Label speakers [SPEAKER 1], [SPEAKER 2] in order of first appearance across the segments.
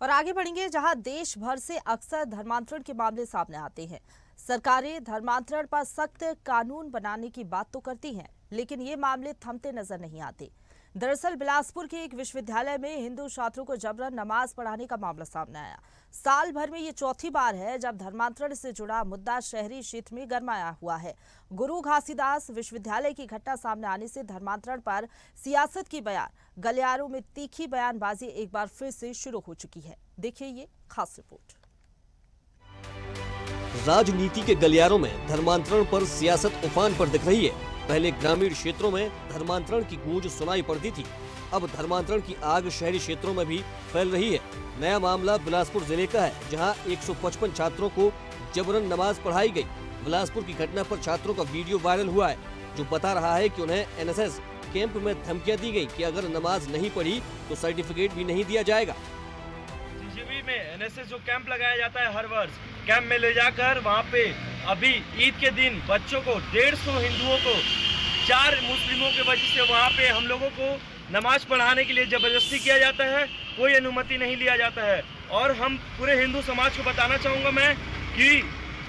[SPEAKER 1] और आगे बढ़ेंगे जहां देश भर से अक्सर धर्मांतरण के मामले सामने आते हैं। सरकारें धर्मांतरण पर सख्त कानून बनाने की बात तो करती हैं, लेकिन ये मामले थमते नजर नहीं आते। दरअसल बिलासपुर के एक विश्वविद्यालय में हिंदू छात्रों को जबरन नमाज पढ़ाने का मामला सामने आया। साल भर में ये चौथी बार है जब धर्मांतरण से जुड़ा मुद्दा शहरी क्षेत्र में गरमाया हुआ है। गुरु घासीदास विश्वविद्यालय की घटना सामने आने से धर्मांतरण पर सियासत की बयान, गलियारों में तीखी बयानबाजी एक बार फिर से शुरू हो चुकी है। देखिए ये खास रिपोर्ट।
[SPEAKER 2] राजनीति के गलियारों में धर्मांतरण पर सियासत उफान पर दिख रही है। पहले ग्रामीण क्षेत्रों में धर्मांतरण की गूंज सुनाई पड़ती थी, अब धर्मांतरण की आग शहरी क्षेत्रों में भी फैल रही है। नया मामला बिलासपुर जिले का है, जहां 155 छात्रों को जबरन नमाज पढ़ाई गई। बिलासपुर की घटना पर छात्रों का वीडियो वायरल हुआ है, जो बता रहा है कि उन्हें एनएसएस कैंप में धमकियां दी गई कि अगर नमाज नहीं पढ़ी तो सर्टिफिकेट भी नहीं दिया जाएगा।
[SPEAKER 3] जीजीबी में एनएसएस जो कैंप लगाया जाता है हर वर्ष, कैंप में ले जाकर वहाँ पे अभी ईद के दिन बच्चों को 150 हिंदुओं को 4 मुस्लिमों के वजह से वहाँ पे हम लोगों को नमाज पढ़ाने के लिए जबरदस्ती किया जाता है, कोई अनुमति नहीं लिया जाता है। और हम पूरे हिंदू समाज को बताना चाहूँगा मैं कि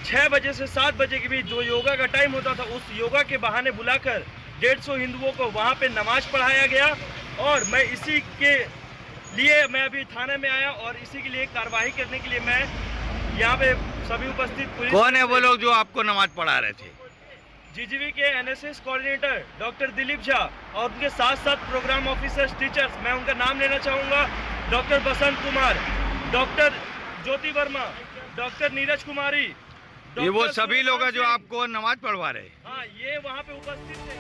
[SPEAKER 3] 6 बजे से 7 बजे के बीच जो योगा का टाइम होता था, उस योगा के बहाने बुलाकर 150 हिंदुओं को वहाँ पे नमाज पढ़ाया गया। और मैं इसी के लिए मैं अभी थाने में आया और इसी के लिए कार्रवाई करने के लिए मैं यहाँ पे सभी उपस्थित पुलिस।
[SPEAKER 4] कौन है वो लोग जो आपको नमाज पढ़ा रहे थे?
[SPEAKER 3] जीजीबी के NSS coordinator doctor Dilip Jha और उनके साथ साथ प्रोग्राम ऑफिसर्स, टीचर्स, मैं उनका नाम लेना चाहूँगा, डॉक्टर बसंत कुमार, डॉक्टर ज्योति वर्मा, डॉक्टर नीरज कुमारी।
[SPEAKER 4] ये वो सभी लोग हैं जो आपको नमाज पढ़वा रहे हैं?
[SPEAKER 3] हाँ, ये वहाँ पे उपस्थित थे।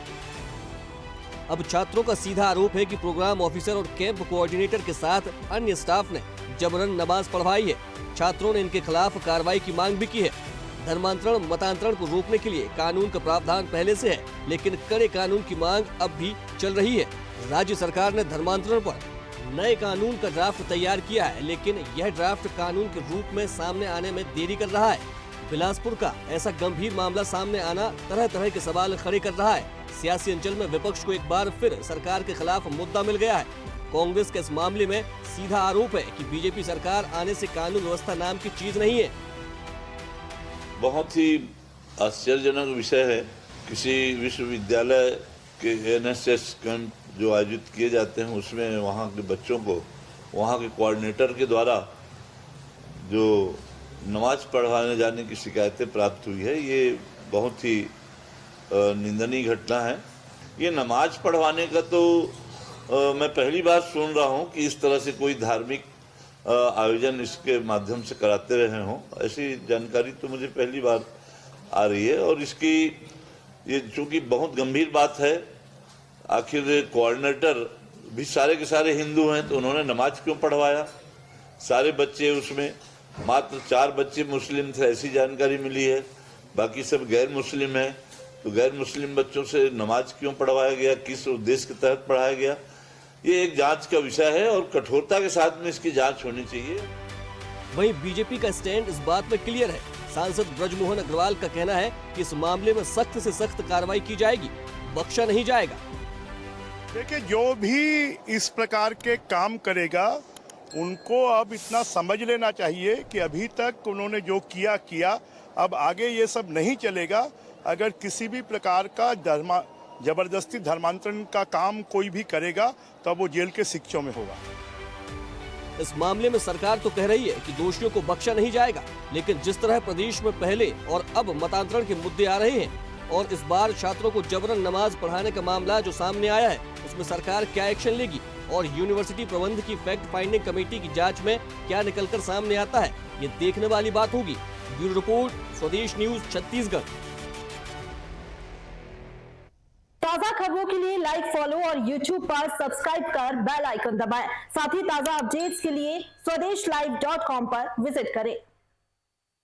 [SPEAKER 2] अब छात्रों का सीधा आरोप है कि प्रोग्राम ऑफिसर और कैंप कोऑर्डिनेटर के साथ अन्य स्टाफ ने जबरन नमाज पढ़वाई है। छात्रों ने इनके खिलाफ कार्रवाई की मांग भी की है। धर्मांतरण मतांतरण को रोकने के लिए कानून का प्रावधान पहले से है, लेकिन कड़े कानून की मांग अब भी चल रही है। राज्य सरकार ने धर्मांतरण पर नए कानून का ड्राफ्ट तैयार किया है, लेकिन यह ड्राफ्ट कानून के रूप में सामने आने में देरी कर रहा है। बिलासपुर का ऐसा गंभीर मामला सामने आना तरह तरह के सवाल खड़े कर रहा है। सियासी अंचल में विपक्ष को एक बार फिर सरकार के खिलाफ मुद्दा मिल गया है। कांग्रेस के इस मामले में सीधा आरोप है कि बीजेपी सरकार आने से कानून व्यवस्था नाम की चीज नहीं है।
[SPEAKER 5] बहुत ही आश्चर्यजनक विषय है। किसी विश्वविद्यालय के एनएसएस कैंप जो आयोजित किए जाते हैं, उसमें वहाँ के बच्चों को वहाँ के कोऑर्डिनेटर के द्वारा जो नमाज पढ़वाने जाने की शिकायतें प्राप्त हुई है, ये बहुत ही निंदनीय घटना है। ये नमाज पढ़वाने का तो मैं पहली बार सुन रहा हूँ कि इस तरह से कोई धार्मिक आयोजन इसके माध्यम से कराते रहे हों। ऐसी जानकारी तो मुझे पहली बार आ रही है। और इसकी ये चूँकि बहुत गंभीर बात है, आखिर कोऑर्डिनेटर भी सारे के सारे हिंदू हैं, तो उन्होंने नमाज क्यों पढ़वाया? सारे बच्चे, उसमें मात्र 4 बच्चे मुस्लिम थे, ऐसी जानकारी मिली है, बाकी सब गैर मुस्लिम हैं। तो गैर मुस्लिम बच्चों से नमाज क्यों पढ़वाया गया, किस उद्देश्य के तहत पढ़ाया गया, ये एक जांच का विषय है और कठोरता के साथ में इसकी जांच होनी चाहिए।
[SPEAKER 2] वहीं बीजेपी का स्टैंड इस बात में क्लियर है। सांसद ब्रजमोहन अग्रवाल का कहना है कि इस मामले में सख्त से सख्त कार्रवाई की जाएगी, बख्शा नहीं जाएगा।
[SPEAKER 6] देखिए, जो भी इस प्रकार के काम करेगा उनको अब इतना समझ लेना चाहिए कि अभी तक उन्होंने जो किया, अब आगे ये सब नहीं चलेगा। अगर किसी भी प्रकार का जबरदस्ती धर्मांतरण का काम कोई भी करेगा तो वो जेल के शिक्षों में होगा।
[SPEAKER 2] इस मामले में सरकार तो कह रही है कि दोषियों को बख्शा नहीं जाएगा, लेकिन जिस तरह प्रदेश में पहले और अब मतांतरण के मुद्दे आ रहे हैं और इस बार छात्रों को जबरन नमाज पढ़ाने का मामला जो सामने आया है, उसमें सरकार क्या एक्शन लेगी और यूनिवर्सिटी प्रबंध की फैक्ट फाइंडिंग कमेटी की जांच में क्या निकलकर सामने आता है, ये देखने वाली बात होगी। ब्यूरो रिपोर्ट, स्वदेश न्यूज, छत्तीसगढ़।
[SPEAKER 1] ताज़ा खबरों के लिए लाइक, फॉलो और YouTube पर सब्सक्राइब कर बेल आइकन दबाएं। साथ ही ताज़ा अपडेट्स के लिए स्वदेशलाइव.com पर विजिट करें।